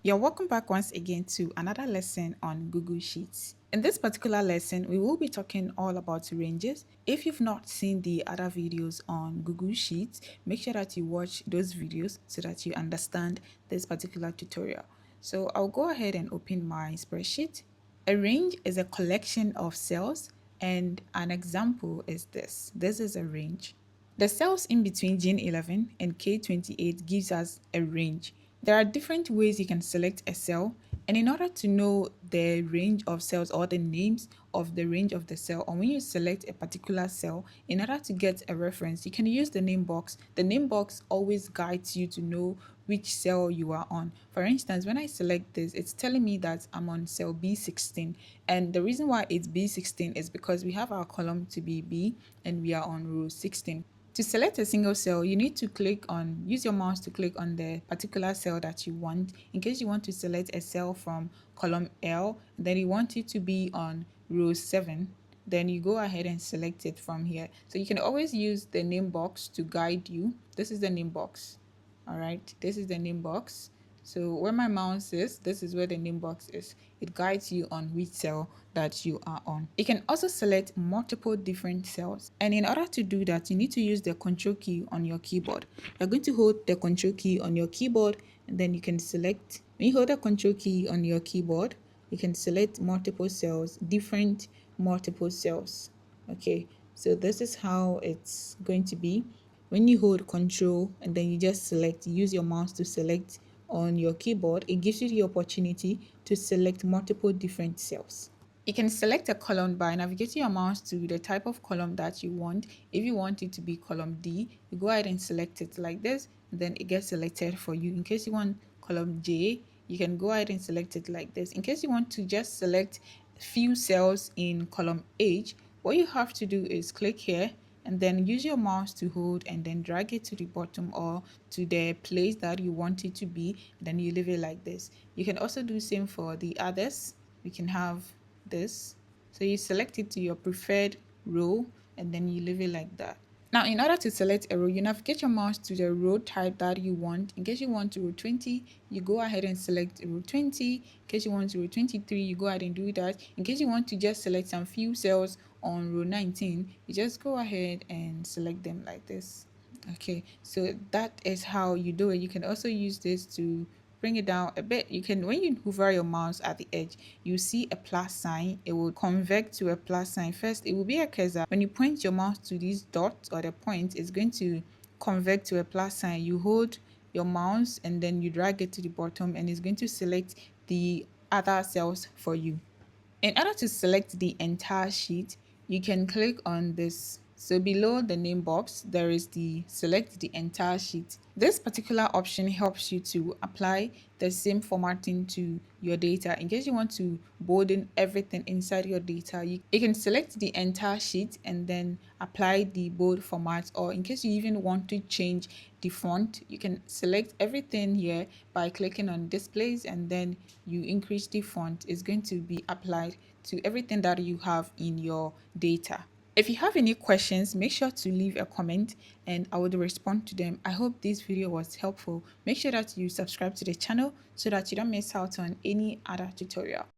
You're welcome back once again to another lesson on Google Sheets. In this particular lesson, we will be talking all about ranges. If you've not seen the other videos on Google Sheets, make sure that you watch those videos so that you understand this particular tutorial. So I'll go ahead and open my spreadsheet. A range is a collection of cells, and an example is this. This is a range. The cells in between Gen 11 and K28 gives us a range. There are different ways you can select a cell, and in order to know the range of cells or the names of the range of the cell, or when you select a particular cell, in order to get a reference, you can use the name box. The name box always guides you to know which cell you are on. For instance, when I select this, it's telling me that I'm on cell B16, and the reason why it's B16 is because we have our column to be B and we are on row 16. To select a single cell, you need to use your mouse to click on the particular cell that you want. In case you want to select a cell from column L, then you want it to be on row 7, then you go ahead and select it from here. So you can always use the name box to guide you. This is the name box. All right, this is the name box. So where my mouse is, this is where the name box is. It guides you on which cell that you are on. You can also select multiple different cells. And in order to do that, you need to use the control key on your keyboard. You're going to hold the control key on your keyboard, and then you can select. When you hold the control key on your keyboard, you can select multiple cells, different multiple cells. Okay, so this is how it's going to be. When you hold control and then you just select, use your mouse to select on your keyboard, it gives you the opportunity to select multiple different cells. You can select a column by navigating your mouse to the type of column that you want. If you want it to be column D, you go ahead and select it like this, and then it gets selected for you. In case you want column J, you can go ahead and select it like this. In case you want to just select few cells in column H, what you have to do is click here and then use your mouse to hold and then drag it to the bottom or to the place that you want it to be. Then you leave it like this. You can also do same for the others. We can have this. So you select it to your preferred row and then you leave it like that. Now, in order to select a row, you navigate your mouse to the row type that you want. In case you want row 20, you go ahead and select row 20. In case you want row 23, you go ahead and do that. In case you want to just select some few cells on row 19, you just go ahead and select them like this. Okay, so that is how you do it. You can also use this to bring it down a bit. You can, when you hover your mouse at the edge, you see a plus sign. It will convert to a plus sign. First, it will be a cursor. When you point your mouse to these dots or the point, it's going to convert to a plus sign. You hold your mouse and then you drag it to the bottom and it's going to select the other cells for you. In order to select the entire sheet, you can click on this. So below the name box, there is the select the entire sheet. This particular option helps you to apply the same formatting to your data. In case you want to bolden everything inside your data, you can select the entire sheet and then apply the bold format, or in case you even want to change the font, you can select everything here by clicking on displays and then you increase the font. It's going to be applied to everything that you have in your data. If you have any questions, make sure to leave a comment and I will respond to them. I hope this video was helpful. Make sure that you subscribe to the channel so that you don't miss out on any other tutorial.